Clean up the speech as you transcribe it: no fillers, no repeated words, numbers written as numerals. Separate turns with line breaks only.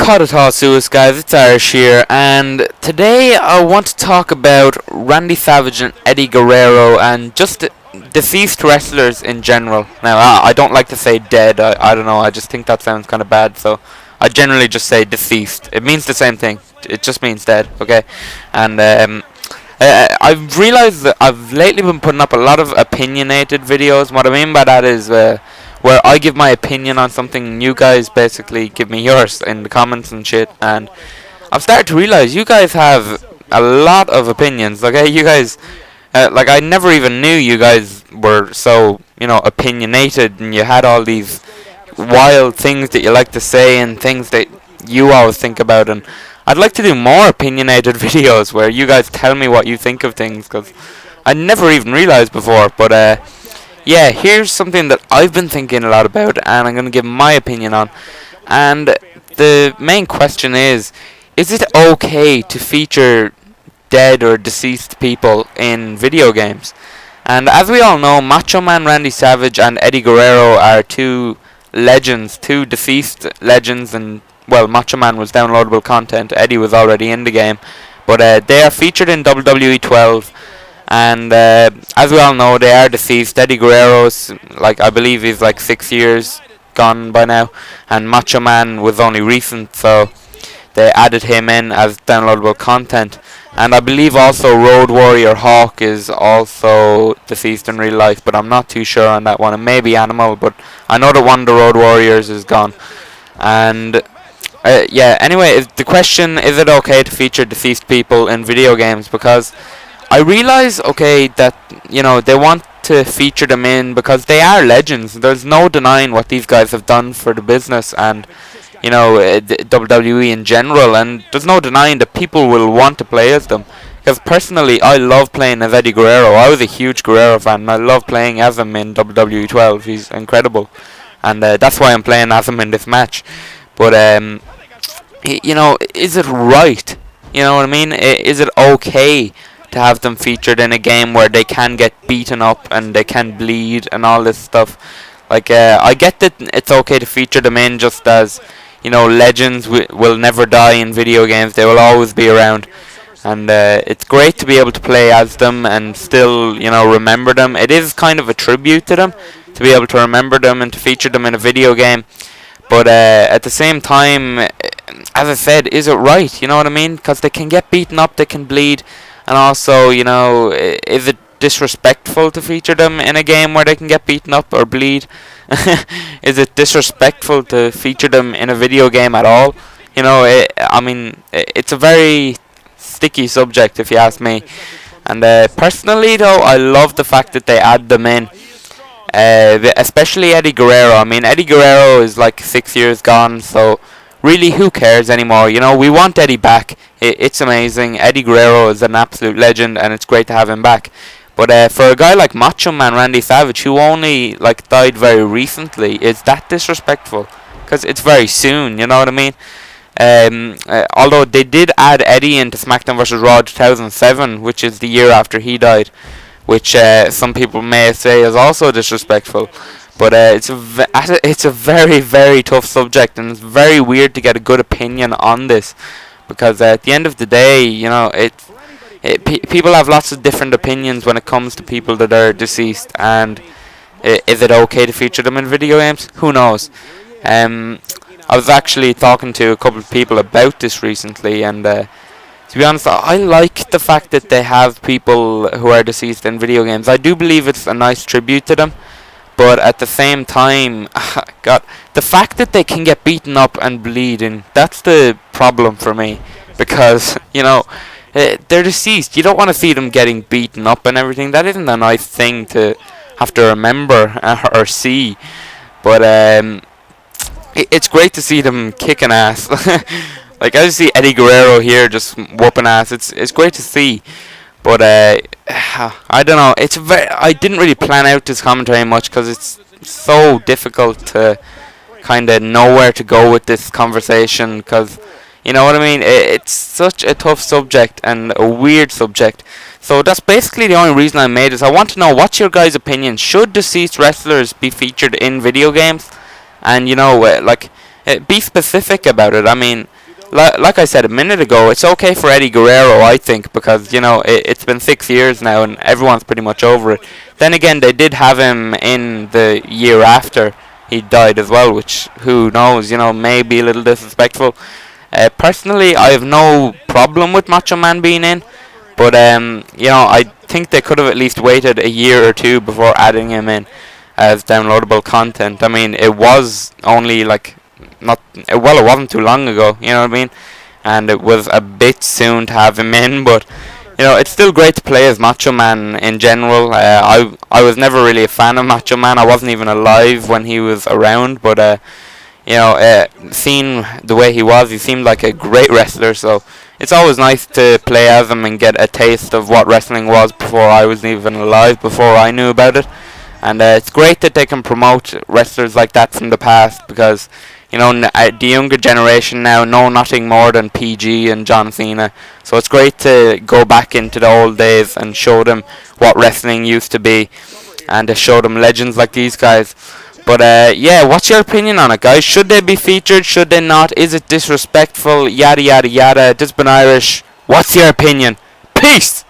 Cut it all, Suez guys, it's Irish here, and today I want to talk about Randy Savage and Eddie Guerrero and just deceased wrestlers in general. Now, I don't like to say dead, I don't know, I just think that sounds kind of bad, so I generally just say deceased. It means the same thing, it just means dead, okay? And I've realized that I've lately been putting up a lot of opinionated videos. What I mean by that is where I give my opinion on something and you guys basically give me yours in the comments and shit. And I've started to realize you guys have a lot of opinions, okay? You guys, like, I never even knew you guys were so, opinionated, and you had all these wild things that you like to say and things that you always think about. And I'd like to do more opinionated videos where you guys tell me what you think of things, because I never even realized before. But yeah, here's something that I've been thinking a lot about, and I'm going to give my opinion on. And the main question is it okay to feature dead or deceased people in video games? And as we all know, Macho Man Randy Savage and Eddie Guerrero are two legends, two deceased legends, and well, Macho Man was downloadable content, Eddie was already in the game, but they are featured in WWE 12. And as we all know, they are deceased. Eddie Guerrero's, I believe he's 6 years gone by now, and Macho Man was only recent, so they added him in as downloadable content. And I believe also Road Warrior Hawk is also deceased in real life, but I'm not too sure on that one. It may be Animal, but I know that one of the Road Warriors is gone. And yeah, anyway, the question, is it okay to feature deceased people in video games? Because I realize, okay, that, they want to feature them in because they are legends. There's no denying what these guys have done for the business and, WWE in general. And there's no denying that people will want to play as them. Because personally, I love playing as Eddie Guerrero. I was a huge Guerrero fan, and I love playing as him in WWE 12. He's incredible. And that's why I'm playing as him in this match. But, is it right? You know what I mean? Is it okay to have them featured in a game where they can get beaten up and they can bleed and all this stuff? I get that it's okay to feature them in just as, legends will never die in video games. They will always be around. And it's great to be able to play as them and still, remember them. It is kind of a tribute to them to be able to remember them and to feature them in a video game. But at the same time, as I said, is it right? You know what I mean? Because they can get beaten up, they can bleed. And also, is it disrespectful to feature them in a game where they can get beaten up or bleed? Is it disrespectful to feature them in a video game at all? It's a very sticky subject if you ask me. And personally though, I love the fact that they add them in. Especially Eddie Guerrero. Eddie Guerrero is 6 years gone, so really, who cares anymore? We want Eddie back. It's amazing. Eddie Guerrero is an absolute legend, and it's great to have him back. But for a guy like Macho Man Randy Savage, who only died very recently, is that disrespectful? Because it's very soon. You know what I mean? Although they did add Eddie into SmackDown vs. Raw 2007, which is the year after he died, which some people may say is also disrespectful. But it's a very, very tough subject, and it's very weird to get a good opinion on this, because at the end of the day, people have lots of different opinions when it comes to people that are deceased. And is it okay to feature them in video games? Who knows? I was actually talking to a couple of people about this recently, and to be honest, I like the fact that they have people who are deceased in video games. I do believe it's a nice tribute to them. But at the same time, God, the fact that they can get beaten up and bleeding, that's the problem for me. Because, they're deceased. You don't want to see them getting beaten up and everything. That isn't a nice thing to have to remember or see. But it's great to see them kicking ass. I just see Eddie Guerrero here just whooping ass. It's great to see. But I don't know. I didn't really plan out this commentary much because it's so difficult to kind of know where to go with this conversation. Because you know what I mean. It's such a tough subject and a weird subject. So that's basically the only reason I made this. I want to know what's your guys' opinion. Should deceased wrestlers be featured in video games? And be specific about it. like I said a minute ago, it's okay for Eddie Guerrero, I think, because it's been 6 years now and everyone's pretty much over it. Then again, they did have him in the year after he died as well, which who knows, may be a little disrespectful. Personally, I have no problem with Macho Man being in, but I think they could have at least waited a year or two before adding him in as downloadable content. I mean, it was only like not well, it wasn't too long ago. You know what I mean? And it was a bit soon to have him in, but it's still great to play as Macho Man in general. I was never really a fan of Macho Man. I wasn't even alive when he was around, but seeing the way he seemed like a great wrestler. So it's always nice to play as him and get a taste of what wrestling was before I was even alive, before I knew about it. And it's great that they can promote wrestlers like that from the past, because the younger generation now know nothing more than PG and John Cena. So it's great to go back into the old days and show them what wrestling used to be, and to show them legends like these guys. But what's your opinion on it, guys? Should they be featured? Should they not? Is it disrespectful? Yada yada yada. Just been Irish. What's your opinion? Peace!